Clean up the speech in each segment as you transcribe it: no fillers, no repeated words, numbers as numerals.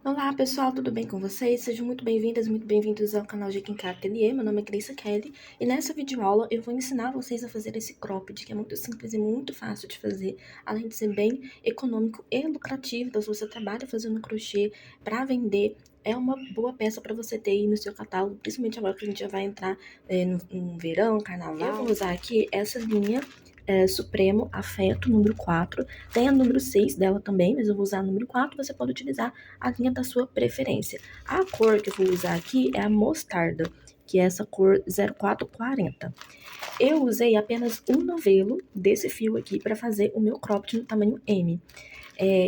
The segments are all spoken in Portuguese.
Olá pessoal, tudo bem com vocês? Sejam muito bem-vindas e muito bem-vindos ao canal de Kinká Ateliê. Meu nome é Grace Kelly e nessa videoaula eu vou ensinar vocês a fazer esse cropped, que é muito simples e muito fácil de fazer, além de ser bem econômico e lucrativo. Então, se você trabalha fazendo crochê para vender, é uma boa peça para você ter aí no seu catálogo, principalmente agora que a gente já vai entrar no verão, carnaval. Eu vou usar aqui essa linha Supremo Afeto número 4. Tem a número 6 dela também, mas eu vou usar a número 4. Você pode utilizar a linha da sua preferência. A cor que eu vou usar aqui é a mostarda, que é essa cor 0440. Eu usei apenas um novelo desse fio aqui para fazer o meu cropped no tamanho M.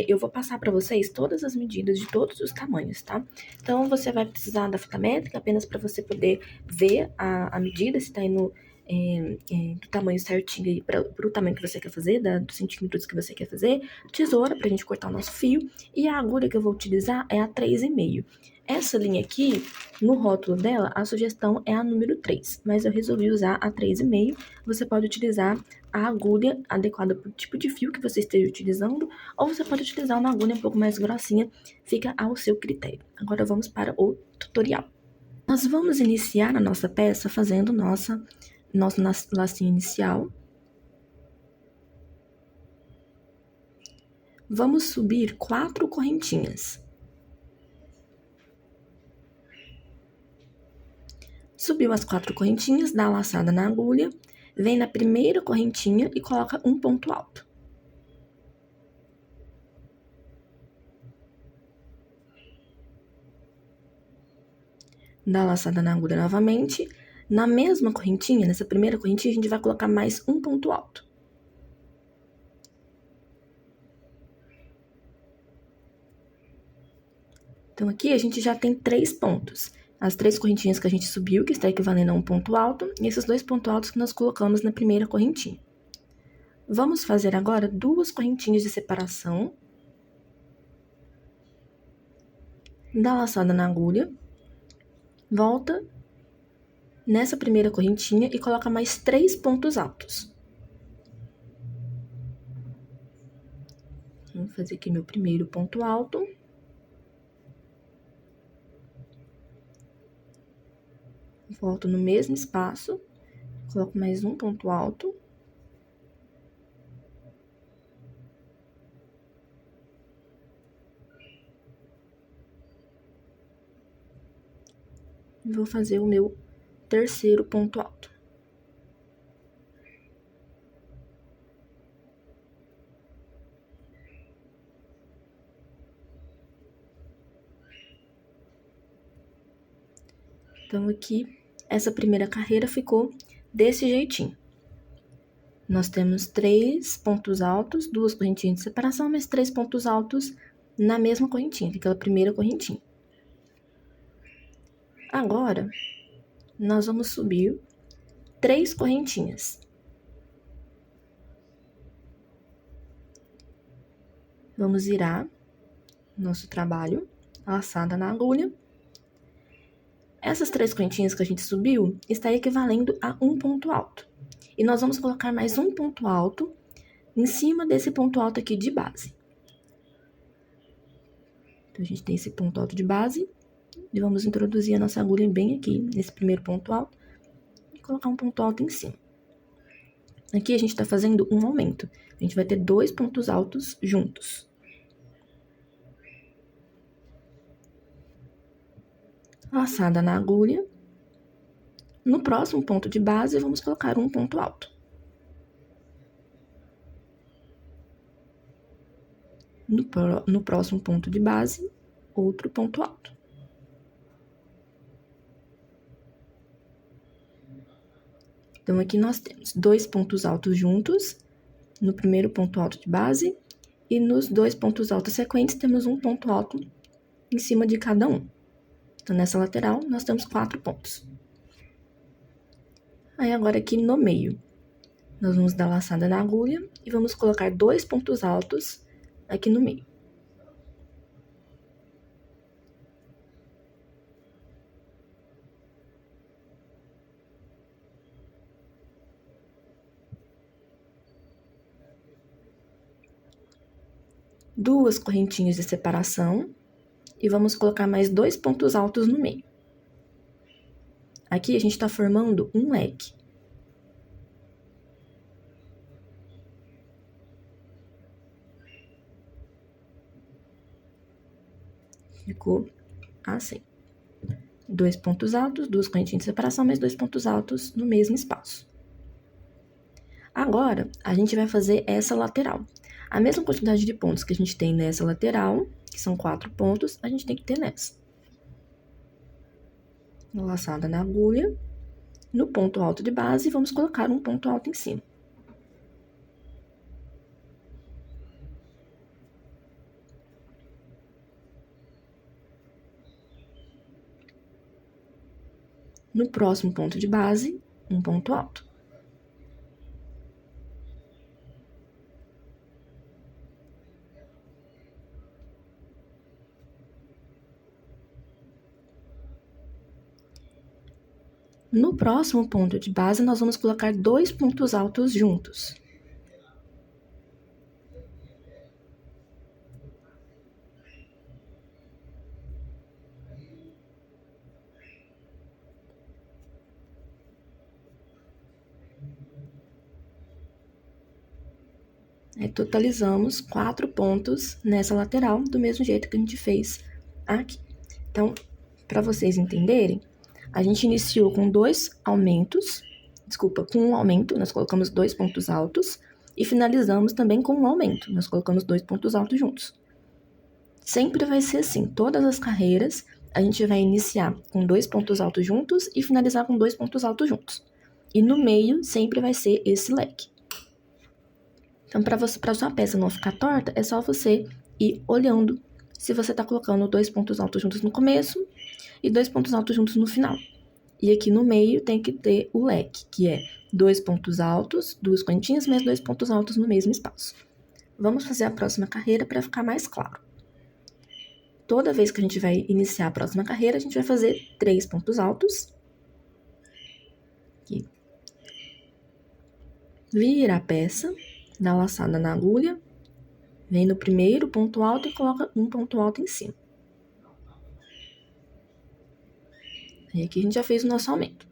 Eu vou passar para vocês todas as medidas de todos os tamanhos, tá? Então, você vai precisar da fita métrica apenas para você poder ver a medida, se tá indo do tamanho certinho aí para o tamanho que você quer fazer, dos centímetros que você quer fazer, tesoura pra gente cortar o nosso fio, e a agulha que eu vou utilizar é a 3,5. Essa linha aqui, no rótulo dela, a sugestão é a número 3, mas eu resolvi usar a 3,5. Você pode utilizar a agulha adequada para o tipo de fio que você esteja utilizando, ou você pode utilizar uma agulha um pouco mais grossinha, fica ao seu critério. Agora vamos para o tutorial. Nós vamos iniciar a nossa peça fazendo nosso lacinho inicial. Vamos subir 4 correntinhas. Subiu as 4 correntinhas, dá a laçada na agulha, vem na primeira correntinha e coloca um ponto alto. Dá a laçada na agulha novamente. Na mesma correntinha, nessa primeira correntinha, a gente vai colocar mais um ponto alto. Então, aqui a gente já tem 3 pontos. As 3 correntinhas que a gente subiu, que está equivalendo a um ponto alto, e esses 2 pontos altos que nós colocamos na primeira correntinha. Vamos fazer agora 2 correntinhas de separação. Dá laçada na agulha. Volta nessa primeira correntinha e coloca mais 3 pontos altos. Vou fazer aqui meu primeiro ponto alto. Volto no mesmo espaço, coloco mais um ponto alto. E vou fazer o meu terceiro ponto alto. Então, aqui, essa primeira carreira ficou desse jeitinho. Nós temos 3 pontos altos, 2 correntinhas de separação, mas 3 pontos altos na mesma correntinha, aquela primeira correntinha. Agora, nós vamos subir 3 correntinhas. Vamos virar nosso trabalho, laçada na agulha. Essas 3 correntinhas que a gente subiu está equivalendo a um ponto alto. E nós vamos colocar mais um ponto alto em cima desse ponto alto aqui de base. Então, a gente tem esse ponto alto de base e vamos introduzir a nossa agulha bem aqui, nesse primeiro ponto alto, e colocar um ponto alto em cima. Aqui a gente está fazendo um aumento. A gente vai ter 2 pontos altos juntos. Laçada na agulha. No próximo ponto de base, vamos colocar um ponto alto. No próximo ponto de base, outro ponto alto. Então, aqui nós temos 2 pontos altos juntos, no primeiro ponto alto de base, e nos 2 pontos altos sequentes, temos um ponto alto em cima de cada um. Então, nessa lateral, nós temos 4 pontos. Aí, agora aqui no meio, nós vamos dar laçada na agulha e vamos colocar 2 pontos altos aqui no meio. Duas correntinhas de separação, e vamos colocar mais 2 pontos altos no meio. Aqui a gente tá formando um leque. Ficou assim. 2 pontos altos, 2 correntinhas de separação, mais 2 pontos altos no mesmo espaço. Agora, a gente vai fazer essa lateral. A mesma quantidade de pontos que a gente tem nessa lateral, que são 4 pontos, a gente tem que ter nessa. Laçada na agulha, no ponto alto de base, vamos colocar um ponto alto em cima. No próximo ponto de base, um ponto alto. No próximo ponto de base, nós vamos colocar 2 pontos altos juntos. Aí, totalizamos 4 pontos nessa lateral, do mesmo jeito que a gente fez aqui. Então, para vocês entenderem, a gente iniciou com 2 aumentos, com um aumento, nós colocamos 2 pontos altos, e finalizamos também com um aumento, nós colocamos 2 pontos altos juntos. Sempre vai ser assim, todas as carreiras, a gente vai iniciar com 2 pontos altos juntos e finalizar com 2 pontos altos juntos. E no meio, sempre vai ser esse leque. Então, para sua peça não ficar torta, é só você ir olhando se você tá colocando 2 pontos altos juntos no começo e 2 pontos altos juntos no final. E aqui no meio tem que ter o leque, que é 2 pontos altos, 2 correntinhas, mais 2 pontos altos no mesmo espaço. Vamos fazer a próxima carreira para ficar mais claro. Toda vez que a gente vai iniciar a próxima carreira, a gente vai fazer 3 pontos altos. Aqui. Vira a peça, dá laçada na agulha, vem no primeiro ponto alto e coloca um ponto alto em cima. E aqui a gente já fez o nosso aumento.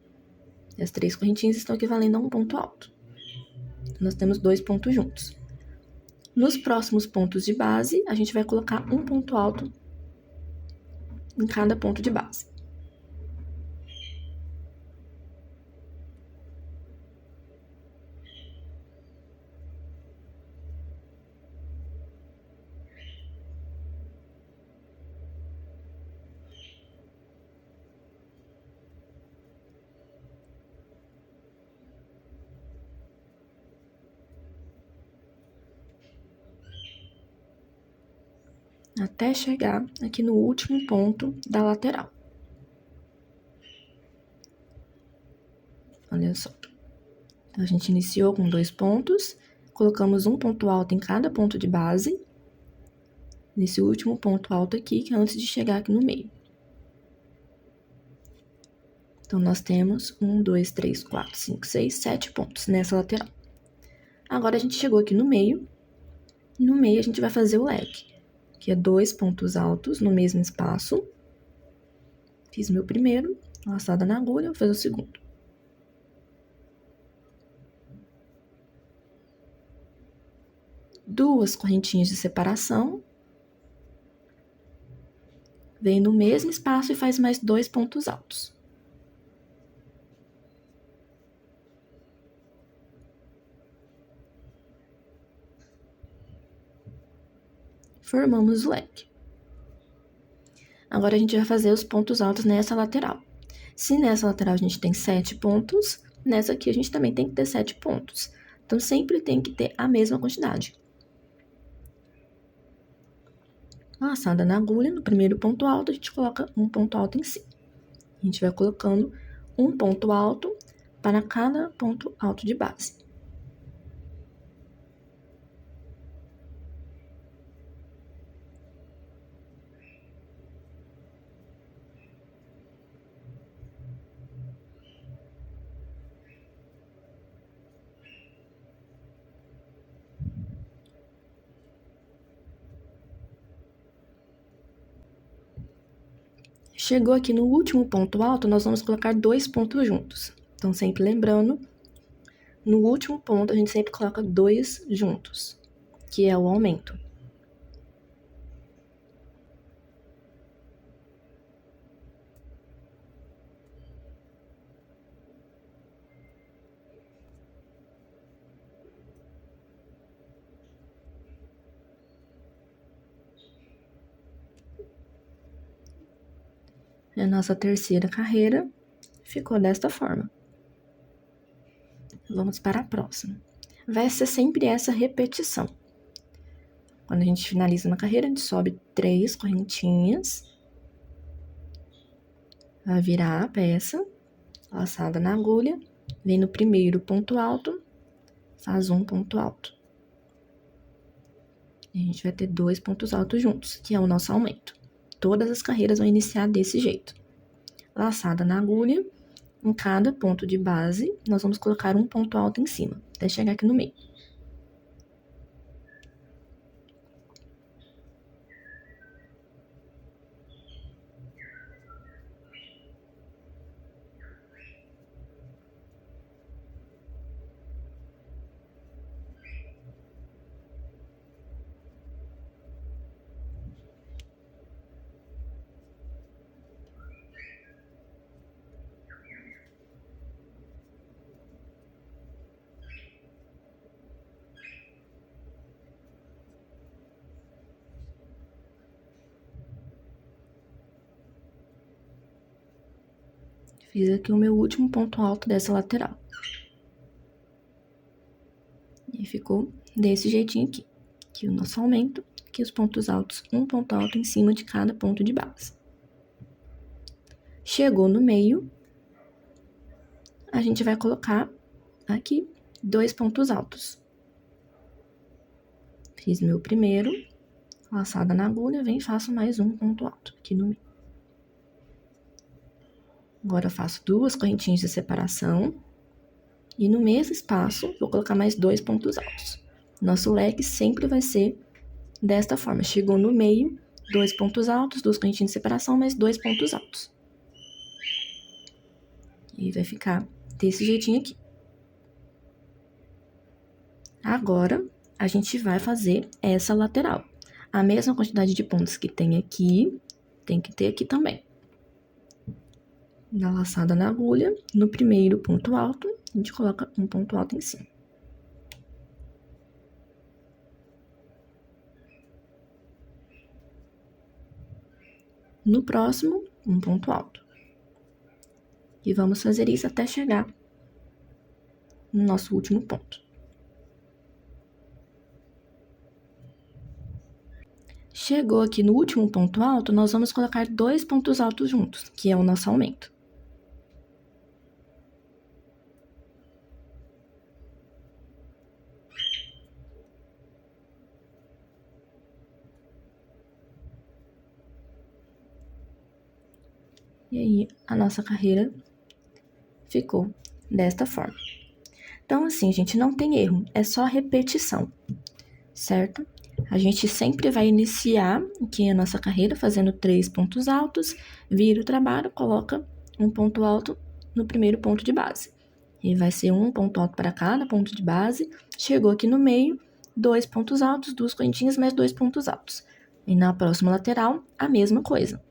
E as 3 correntinhas estão equivalendo a um ponto alto. Nós temos 2 pontos juntos. Nos próximos pontos de base, a gente vai colocar um ponto alto em cada ponto de base. Até chegar aqui no último ponto da lateral. Olha só. Então, a gente iniciou com 2 pontos, colocamos um ponto alto em cada ponto de base, nesse último ponto alto aqui, que é antes de chegar aqui no meio. Então, nós temos 1, 2, 3, 4, 5, 6, 7 pontos nessa lateral. Agora, a gente chegou aqui no meio, e no meio a gente vai fazer o leque, que é 2 pontos altos no mesmo espaço. Fiz meu primeiro, laçada na agulha, vou fazer o segundo. Duas correntinhas de separação. Vem no mesmo espaço e faz mais 2 pontos altos. Formamos o leque. Agora, a gente vai fazer os pontos altos nessa lateral. Se nessa lateral a gente tem 7 pontos, nessa aqui a gente também tem que ter 7 pontos. Então, sempre tem que ter a mesma quantidade. Laçada na agulha, no primeiro ponto alto, a gente coloca um ponto alto em cima. A gente vai colocando um ponto alto para cada ponto alto de base. Chegou aqui no último ponto alto, nós vamos colocar 2 pontos juntos. Então, sempre lembrando, no último ponto, a gente sempre coloca 2 juntos, que é o aumento. A nossa terceira carreira ficou desta forma. Vamos para a próxima. Vai ser sempre essa repetição. Quando a gente finaliza uma carreira, a gente sobe 3 correntinhas. Vai virar a peça, laçada na agulha, vem no primeiro ponto alto, faz um ponto alto. E a gente vai ter 2 pontos altos juntos, que é o nosso aumento. Todas as carreiras vão iniciar desse jeito. Laçada na agulha, em cada ponto de base, nós vamos colocar um ponto alto em cima, até chegar aqui no meio. Fiz aqui o meu último ponto alto dessa lateral. E ficou desse jeitinho aqui. Aqui o nosso aumento, aqui os pontos altos, um ponto alto em cima de cada ponto de base. Chegou no meio, a gente vai colocar aqui 2 pontos altos. Fiz meu primeiro, laçada na agulha, vem e faço mais um ponto alto aqui no meio. Agora eu faço 2 correntinhas de separação e no mesmo espaço vou colocar mais 2 pontos altos. Nosso leque sempre vai ser desta forma. Chegou no meio, 2 pontos altos, 2 correntinhas de separação, mais 2 pontos altos. E vai ficar desse jeitinho aqui. Agora, a gente vai fazer essa lateral. A mesma quantidade de pontos que tem aqui, tem que ter aqui também. Dá laçada na agulha, no primeiro ponto alto, a gente coloca um ponto alto em cima. No próximo, um ponto alto. E vamos fazer isso até chegar no nosso último ponto. Chegou aqui no último ponto alto, nós vamos colocar 2 pontos altos juntos, que é o nosso aumento. E aí, a nossa carreira ficou desta forma. Então, assim, gente, não tem erro, é só repetição, certo? A gente sempre vai iniciar aqui a nossa carreira fazendo 3 pontos altos, vira o trabalho, coloca um ponto alto no primeiro ponto de base. E vai ser um ponto alto para cada ponto de base. Chegou aqui no meio, 2 pontos altos, 2 correntinhas, mais 2 pontos altos. E na próxima lateral, a mesma coisa.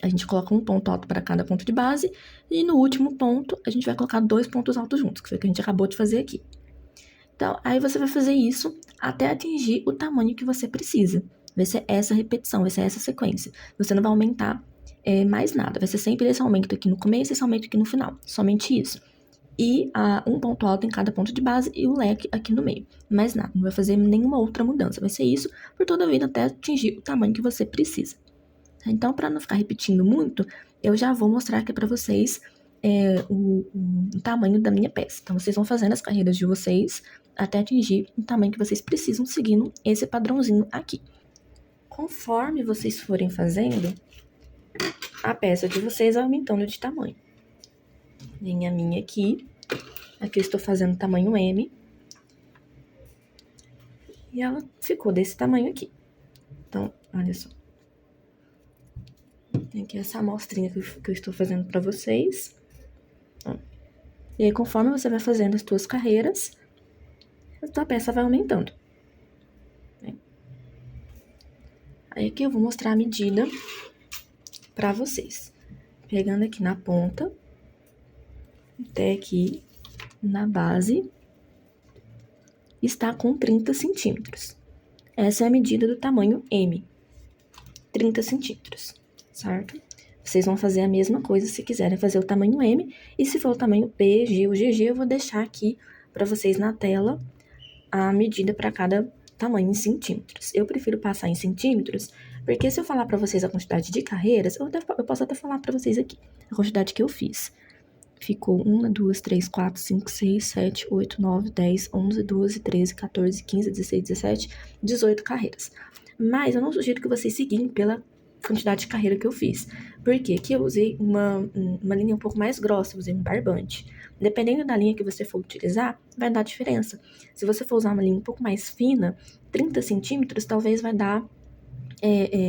A gente coloca um ponto alto para cada ponto de base, e no último ponto, a gente vai colocar 2 pontos altos juntos, que foi o que a gente acabou de fazer aqui. Então, aí você vai fazer isso até atingir o tamanho que você precisa. Vai ser essa repetição, vai ser essa sequência. Você não vai aumentar mais nada, vai ser sempre esse aumento aqui no começo e esse aumento aqui no final, somente isso. E um ponto alto em cada ponto de base e o leque aqui no meio. Mais nada, não vai fazer nenhuma outra mudança, vai ser isso por toda a vida até atingir o tamanho que você precisa. Então, para não ficar repetindo muito, eu já vou mostrar aqui para vocês o tamanho da minha peça. Então, vocês vão fazendo as carreiras de vocês até atingir o tamanho que vocês precisam, seguindo esse padrãozinho aqui. Conforme vocês forem fazendo, a peça de vocês vai aumentando de tamanho. Vem a minha aqui eu estou fazendo tamanho M. E ela ficou desse tamanho aqui. Então, olha só. Aqui essa amostrinha que eu estou fazendo pra vocês. E aí, conforme você vai fazendo as suas carreiras, a tua peça vai aumentando. Aí aqui eu vou mostrar a medida pra vocês. Pegando aqui na ponta, até aqui na base, está com 30 centímetros. Essa é a medida do tamanho M, 30 centímetros, certo? Vocês vão fazer a mesma coisa se quiserem fazer o tamanho M, e se for o tamanho P, G ou GG, eu vou deixar aqui para vocês na tela a medida para cada tamanho em centímetros. Eu prefiro passar em centímetros, porque se eu falar para vocês a quantidade de carreiras, eu posso até falar para vocês aqui a quantidade que eu fiz. Ficou 1, 2, 3, 4, 5, 6, 7, 8, 9, 10, 11, 12, 13, 14, 15, 16, 17, 18 carreiras. Mas eu não sugiro que vocês seguirem pela quantidade de carreira que eu fiz. Porque aqui eu usei uma linha um pouco mais grossa, eu usei um barbante. Dependendo da linha que você for utilizar, vai dar diferença. Se você for usar uma linha um pouco mais fina, 30 centímetros, talvez vai dar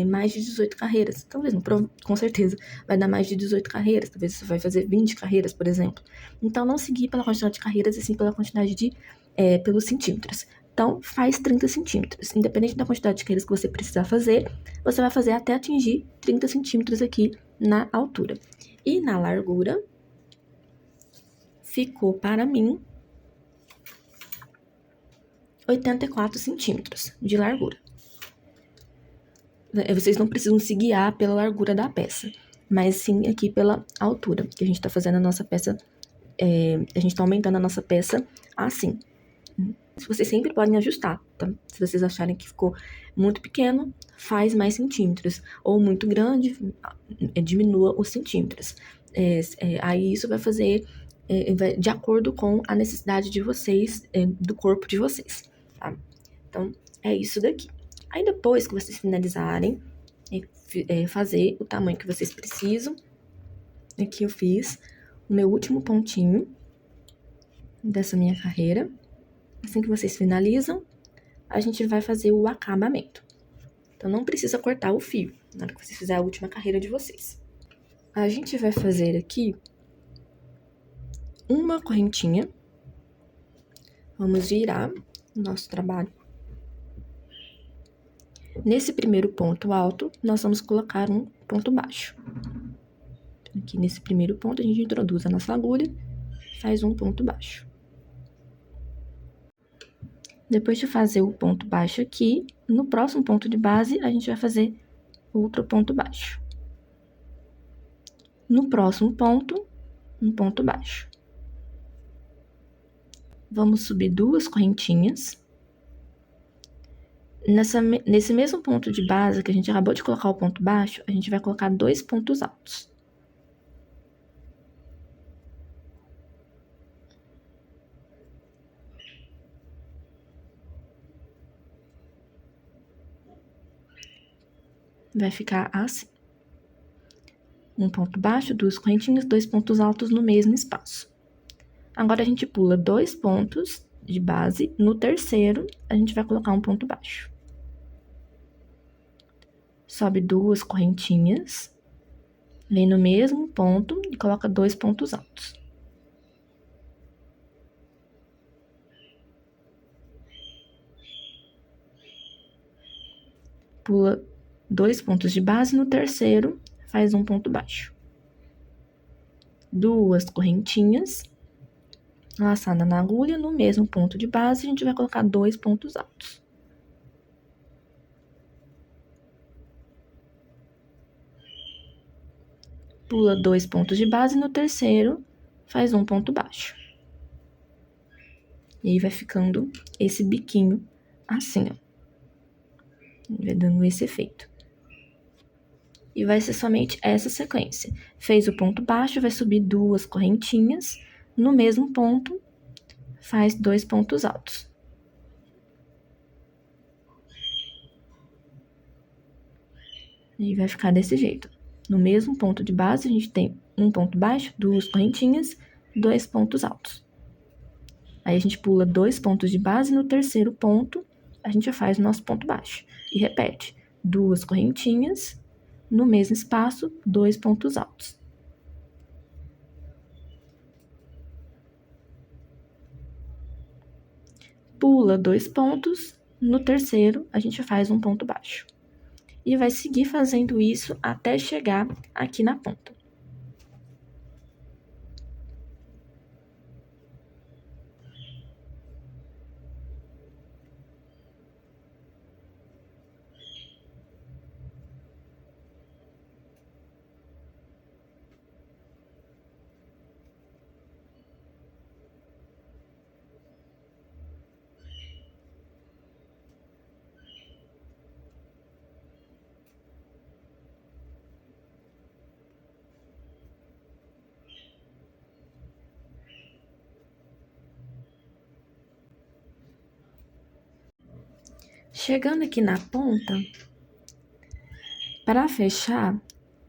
mais de 18 carreiras. Talvez não, com certeza, vai dar mais de 18 carreiras. Talvez você vai fazer 20 carreiras, por exemplo. Então, não seguir pela quantidade de carreiras, e sim pela quantidade pelos centímetros. Então, faz 30 centímetros. Independente da quantidade de carreiras que você precisar fazer, você vai fazer até atingir 30 centímetros aqui na altura. E na largura, ficou para mim 84 centímetros de largura. Vocês não precisam se guiar pela largura da peça, mas sim aqui pela altura, que a gente tá fazendo a nossa peça, a gente tá aumentando a nossa peça assim. Vocês sempre podem ajustar, tá? Se vocês acharem que ficou muito pequeno, faz mais centímetros, ou muito grande, diminua os centímetros. Aí isso vai fazer de acordo com a necessidade de vocês, do corpo de vocês, tá? Então, é isso daqui. Aí depois que vocês finalizarem, fazer o tamanho que vocês precisam, aqui eu fiz o meu último pontinho dessa minha carreira. Assim que vocês finalizam, a gente vai fazer o acabamento. Então, não precisa cortar o fio na hora que vocês fizerem a última carreira de vocês. A gente vai fazer aqui uma correntinha. Vamos virar o nosso trabalho. Nesse primeiro ponto alto, nós vamos colocar um ponto baixo. Aqui nesse primeiro ponto, a gente introduz a nossa agulha, faz um ponto baixo. Depois de fazer o ponto baixo aqui, no próximo ponto de base, a gente vai fazer outro ponto baixo. No próximo ponto, um ponto baixo. Vamos subir 2 correntinhas. Nesse mesmo ponto de base que a gente acabou de colocar o ponto baixo, a gente vai colocar 2 pontos altos. Vai ficar assim. Um ponto baixo, 2 correntinhas, 2 pontos altos no mesmo espaço. Agora, a gente pula 2 pontos de base. No terceiro, a gente vai colocar um ponto baixo. Sobe 2 correntinhas, vem no mesmo ponto e coloca 2 pontos altos. Pula 2 pontos de base, no terceiro, faz um ponto baixo. 2 correntinhas, laçada na agulha, no mesmo ponto de base, a gente vai colocar 2 pontos altos. Pula 2 pontos de base, no terceiro, faz um ponto baixo. E aí, vai ficando esse biquinho assim, ó. Vai dando esse efeito. E vai ser somente essa sequência. Fez o ponto baixo, vai subir 2 correntinhas, no mesmo ponto, faz 2 pontos altos. E vai ficar desse jeito. No mesmo ponto de base, a gente tem um ponto baixo, 2 correntinhas, 2 pontos altos. Aí, a gente pula 2 pontos de base, no terceiro ponto, a gente já faz o nosso ponto baixo. E repete, 2 correntinhas, no mesmo espaço, 2 pontos altos. Pula 2 pontos, no terceiro a gente faz um ponto baixo. E vai seguir fazendo isso até chegar aqui na ponta. Chegando aqui na ponta, para fechar,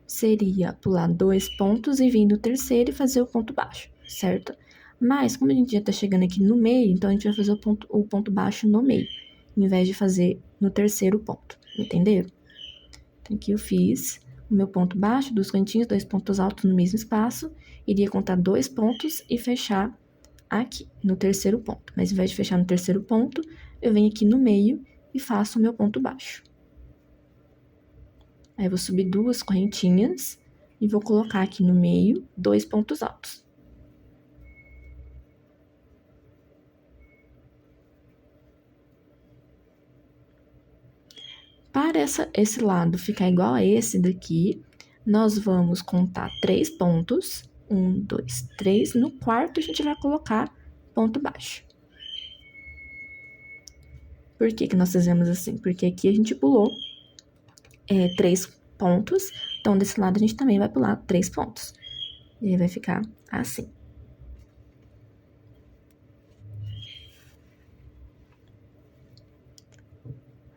seria pular 2 pontos e vir no terceiro e fazer o ponto baixo, certo? Mas, como a gente já tá chegando aqui no meio, então a gente vai fazer o ponto baixo no meio, em vez de fazer no terceiro ponto, entenderam? Então, aqui eu fiz o meu ponto baixo, 2 cantinhos, 2 pontos altos no mesmo espaço, iria contar 2 pontos e fechar aqui, no terceiro ponto. Mas, ao invés de fechar no terceiro ponto, eu venho aqui no meio e faço o meu ponto baixo. Aí, eu vou subir 2 correntinhas e vou colocar aqui no meio 2 pontos altos. Para esse lado ficar igual a esse daqui, nós vamos contar 3 pontos. 1, 2, 3. No quarto, a gente vai colocar ponto baixo. Por que que nós fizemos assim? Porque aqui a gente pulou 3 pontos, então desse lado a gente também vai pular 3 pontos. E aí vai ficar assim.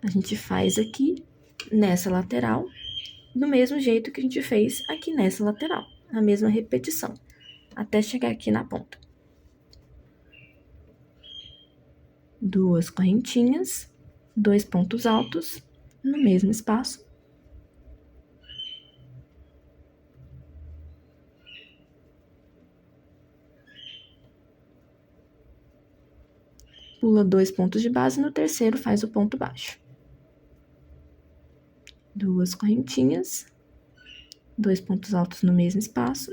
A gente faz aqui nessa lateral, do mesmo jeito que a gente fez aqui nessa lateral. A mesma repetição, até chegar aqui na ponta. 2 correntinhas, 2 pontos altos, no mesmo espaço. Pula 2 pontos de base, no terceiro faz o ponto baixo. 2 correntinhas, 2 pontos altos no mesmo espaço.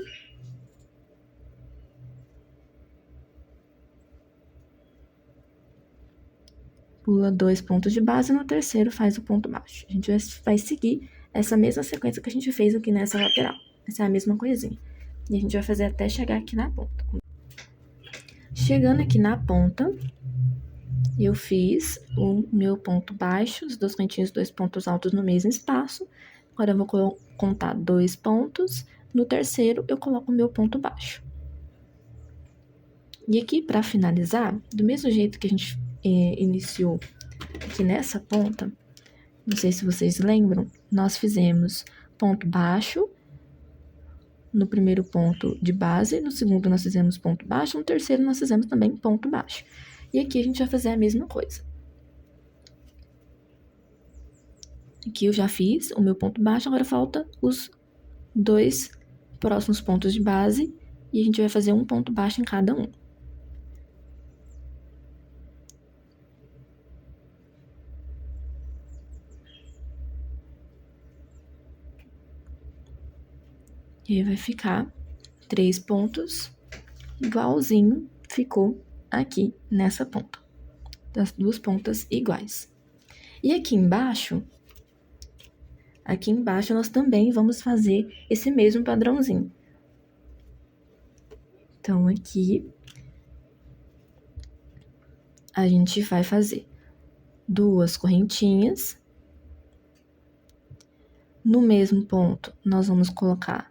Pula 2 pontos de base, no terceiro faz o ponto baixo. A gente vai seguir essa mesma sequência que a gente fez aqui nessa lateral. Essa é a mesma coisinha. E a gente vai fazer até chegar aqui na ponta. Chegando aqui na ponta, eu fiz o meu ponto baixo, os 2 cantinhos, 2 pontos altos no mesmo espaço. Agora, eu vou contar 2 pontos. No terceiro, eu coloco o meu ponto baixo. E aqui, para finalizar, do mesmo jeito que a gente iniciou aqui nessa ponta, não sei se vocês lembram, nós fizemos ponto baixo no primeiro ponto de base, no segundo nós fizemos ponto baixo, no terceiro nós fizemos também ponto baixo. E aqui a gente vai fazer a mesma coisa. Aqui eu já fiz o meu ponto baixo, agora falta os 2 próximos pontos de base e a gente vai fazer um ponto baixo em cada um. E aí vai ficar 3 pontos, igualzinho ficou aqui nessa ponta. Das 2 pontas iguais. E aqui embaixo nós também vamos fazer esse mesmo padrãozinho. Então, aqui, a gente vai fazer 2 correntinhas. No mesmo ponto, nós vamos colocar,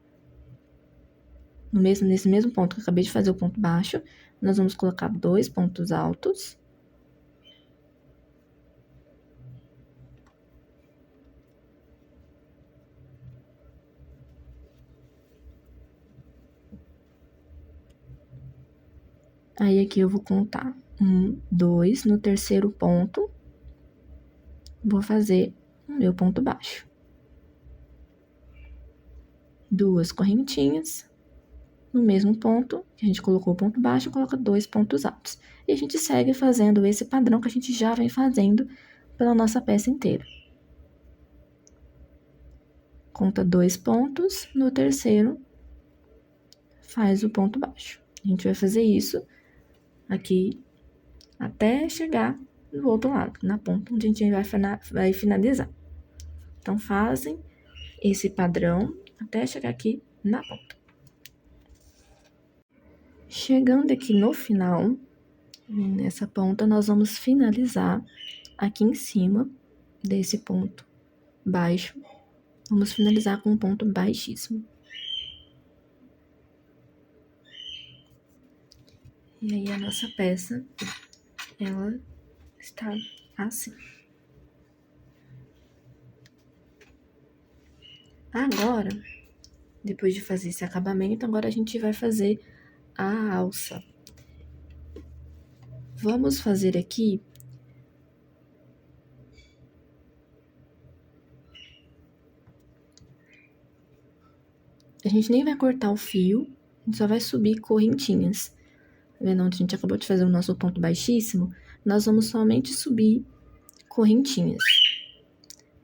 nesse mesmo ponto que eu acabei de fazer o ponto baixo, nós vamos colocar 2 pontos altos. Aí, aqui eu vou contar 1, 2, no terceiro ponto, vou fazer o meu ponto baixo. 2 correntinhas no mesmo ponto, que a gente colocou o ponto baixo, coloca 2 pontos altos. E a gente segue fazendo esse padrão que a gente já vem fazendo pela nossa peça inteira. Conta 2 pontos, no terceiro faz o ponto baixo. A gente vai fazer isso aqui até chegar no outro lado, na ponta onde a gente vai finalizar. Então, fazem esse padrão até chegar aqui na ponta. Chegando aqui no final, nessa ponta, nós vamos finalizar aqui em cima desse ponto baixo. Vamos finalizar com um ponto baixíssimo. E aí, a nossa peça, ela está assim. Agora, depois de fazer esse acabamento, agora a gente vai fazer a alça. Vamos fazer aqui a gente nem vai cortar o fio, a gente só vai subir correntinhas. Tá vendo onde a gente acabou de fazer o nosso ponto baixíssimo? Nós vamos somente subir correntinhas.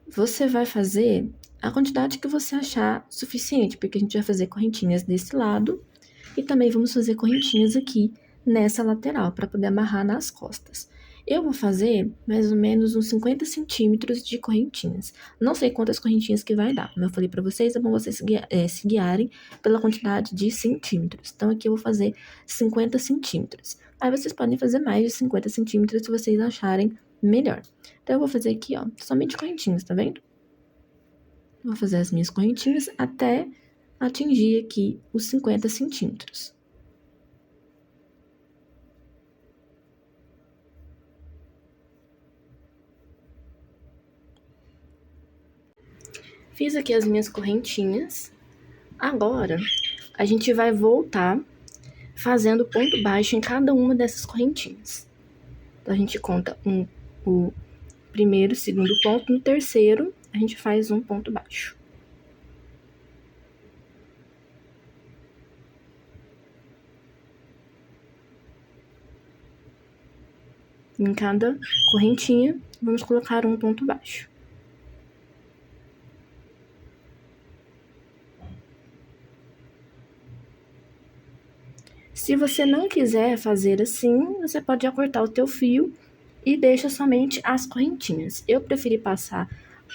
Você vai fazer a quantidade que você achar suficiente, porque a gente vai fazer correntinhas desse lado e também vamos fazer correntinhas aqui nessa lateral, para poder amarrar nas costas. Eu vou fazer mais ou menos uns 50 centímetros de correntinhas. Não sei quantas correntinhas que vai dar. Como eu falei para vocês, é bom vocês se guiarem pela quantidade de centímetros. Então, aqui eu vou fazer 50 centímetros. Aí, vocês podem fazer mais de 50 centímetros se vocês acharem melhor. Então, eu vou fazer aqui, ó, somente correntinhas, tá vendo? Vou fazer as minhas correntinhas até atingir aqui os 50 centímetros. Fiz aqui as minhas correntinhas. Agora, a gente vai voltar fazendo ponto baixo em cada uma dessas correntinhas. Então, a gente conta o primeiro, segundo ponto, no terceiro, a gente faz um ponto baixo. Em cada correntinha, vamos colocar um ponto baixo. Se você não quiser fazer assim, você pode acortar o teu fio e deixa somente as correntinhas. Eu preferi passar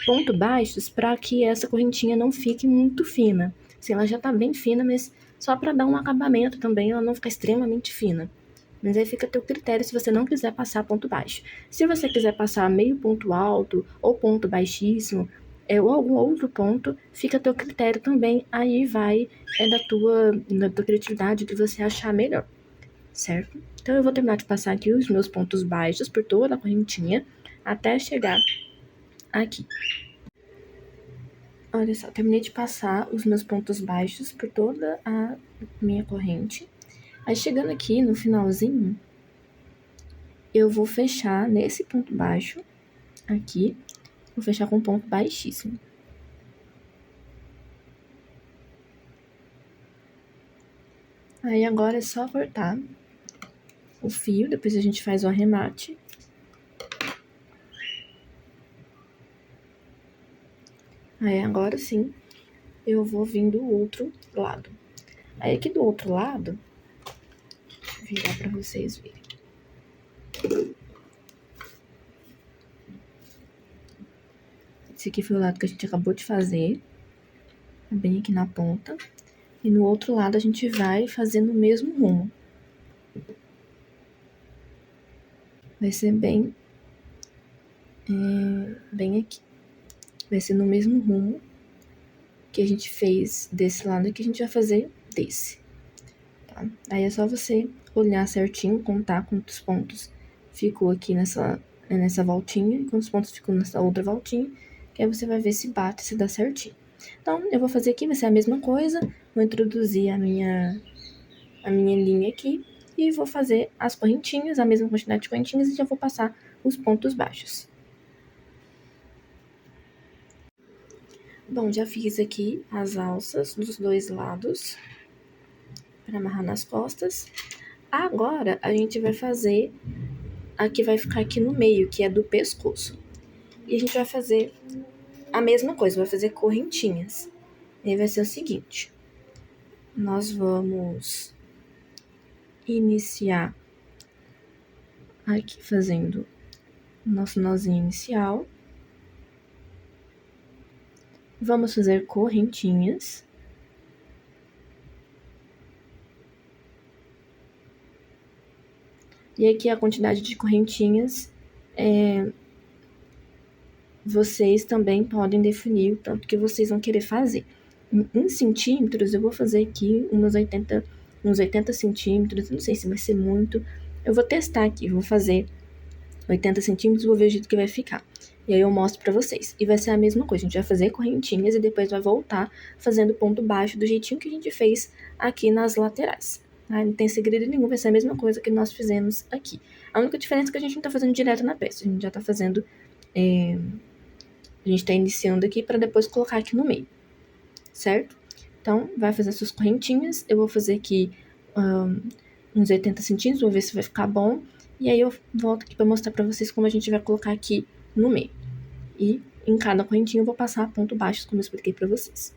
ponto baixos para que essa correntinha não fique muito fina. Assim, ela já tá bem fina, mas só para dar um acabamento também, ela não fica extremamente fina. Mas aí fica a teu critério se você não quiser passar ponto baixo. Se você quiser passar meio ponto alto ou ponto baixíssimo, ou algum outro ponto, fica a teu critério também. Aí vai da tua criatividade de você achar melhor, certo? Então, eu vou terminar de passar aqui os meus pontos baixos por toda a correntinha até chegar aqui. Olha só, terminei de passar os meus pontos baixos por toda a minha corrente. Aí, chegando aqui no finalzinho, eu vou fechar nesse ponto baixo, aqui, vou fechar com um ponto baixíssimo. Aí, agora é só cortar o fio, depois a gente faz o arremate. Aí, agora sim, eu vou vir do outro lado. Aí, aqui do outro lado, vou virar pra vocês verem. Esse aqui foi o lado que a gente acabou de fazer, bem aqui na ponta. E no outro lado, a gente vai fazendo o mesmo rumo. Vai ser bem aqui. Vai ser no mesmo rumo que a gente fez desse lado que a gente vai fazer desse, tá? Aí é só você olhar certinho, contar quantos pontos ficou aqui nessa voltinha e quantos pontos ficou nessa outra voltinha, que aí você vai ver se bate, se dá certinho. Então, eu vou fazer aqui, vai ser a mesma coisa, vou introduzir a minha linha aqui e vou fazer as correntinhas, a mesma quantidade de correntinhas, e já vou passar os pontos baixos. Bom, já fiz aqui as alças dos dois lados para amarrar nas costas. Agora, a gente vai fazer a que vai ficar aqui no meio, que é do pescoço. E a gente vai fazer a mesma coisa, vai fazer correntinhas. E aí vai ser o seguinte: nós vamos iniciar aqui fazendo o nosso nozinho inicial. Vamos fazer correntinhas. E aqui a quantidade de correntinhas, vocês também podem definir o tanto que vocês vão querer fazer. Em centímetros, eu vou fazer aqui uns 80 centímetros, não sei se vai ser muito. Eu vou testar aqui, vou fazer 80 centímetros e vou ver o jeito que vai ficar. E aí eu mostro pra vocês. E vai ser a mesma coisa, a gente vai fazer correntinhas e depois vai voltar fazendo ponto baixo do jeitinho que a gente fez aqui nas laterais. Tá? Não tem segredo nenhum, vai ser a mesma coisa que nós fizemos aqui. A única diferença é que a gente não tá fazendo direto na peça, a gente já tá fazendo... a gente tá iniciando aqui pra depois colocar aqui no meio, certo? Então, vai fazer suas correntinhas, eu vou fazer aqui uns 80 centímetros, vou ver se vai ficar bom. E aí eu volto aqui pra mostrar pra vocês como a gente vai colocar aqui no meio. E em cada correntinha eu vou passar ponto baixo, como eu expliquei pra vocês.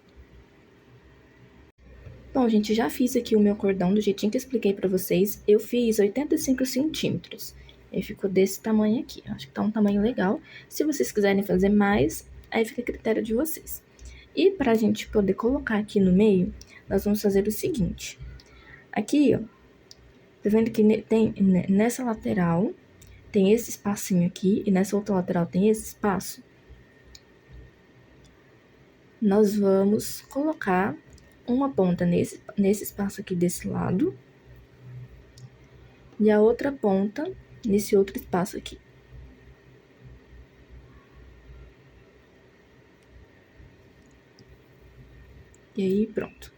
Bom, gente, já fiz aqui o meu cordão do jeitinho que eu expliquei pra vocês. Eu fiz 85 centímetros. Ele ficou desse tamanho aqui. Acho que tá um tamanho legal. Se vocês quiserem fazer mais, aí fica a critério de vocês. E pra gente poder colocar aqui no meio, nós vamos fazer o seguinte. Aqui, ó, tá vendo que tem nessa lateral tem esse espacinho aqui e nessa outra lateral tem esse espaço? Nós vamos colocar uma ponta nesse espaço aqui desse lado e a outra ponta nesse outro espaço aqui. E aí, pronto.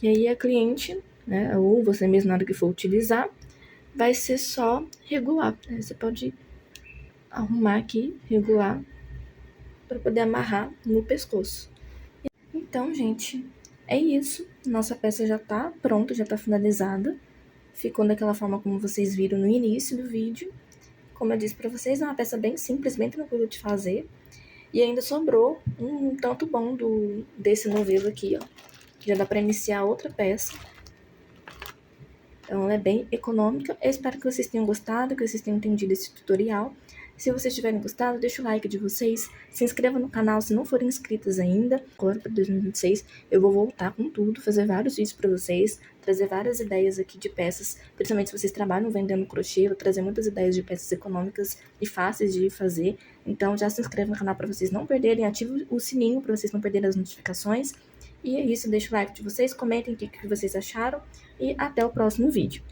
E aí, a cliente, né, ou você mesmo na hora que for utilizar, vai ser só regular. Né? Você pode arrumar aqui, regular, para poder amarrar no pescoço. Então, gente, é isso. Nossa peça já tá pronta, já tá finalizada. Ficou daquela forma como vocês viram no início do vídeo. Como eu disse pra vocês, é uma peça bem simples, bem tranquila de fazer. E ainda sobrou um tanto bom desse novelo aqui, ó. Já dá pra iniciar outra peça. Então, ela é bem econômica. Eu espero que vocês tenham gostado, que vocês tenham entendido esse tutorial. Se vocês tiverem gostado, deixa o like de vocês, se inscreva no canal se não forem inscritos ainda. Agora para 2026 eu vou voltar com tudo, fazer vários vídeos para vocês, trazer várias ideias aqui de peças, principalmente se vocês trabalham vendendo crochê, eu vou trazer muitas ideias de peças econômicas e fáceis de fazer. Então já se inscreva no canal para vocês não perderem, ative o sininho para vocês não perderem as notificações. E é isso, deixa o like de vocês, comentem o que vocês acharam e até o próximo vídeo.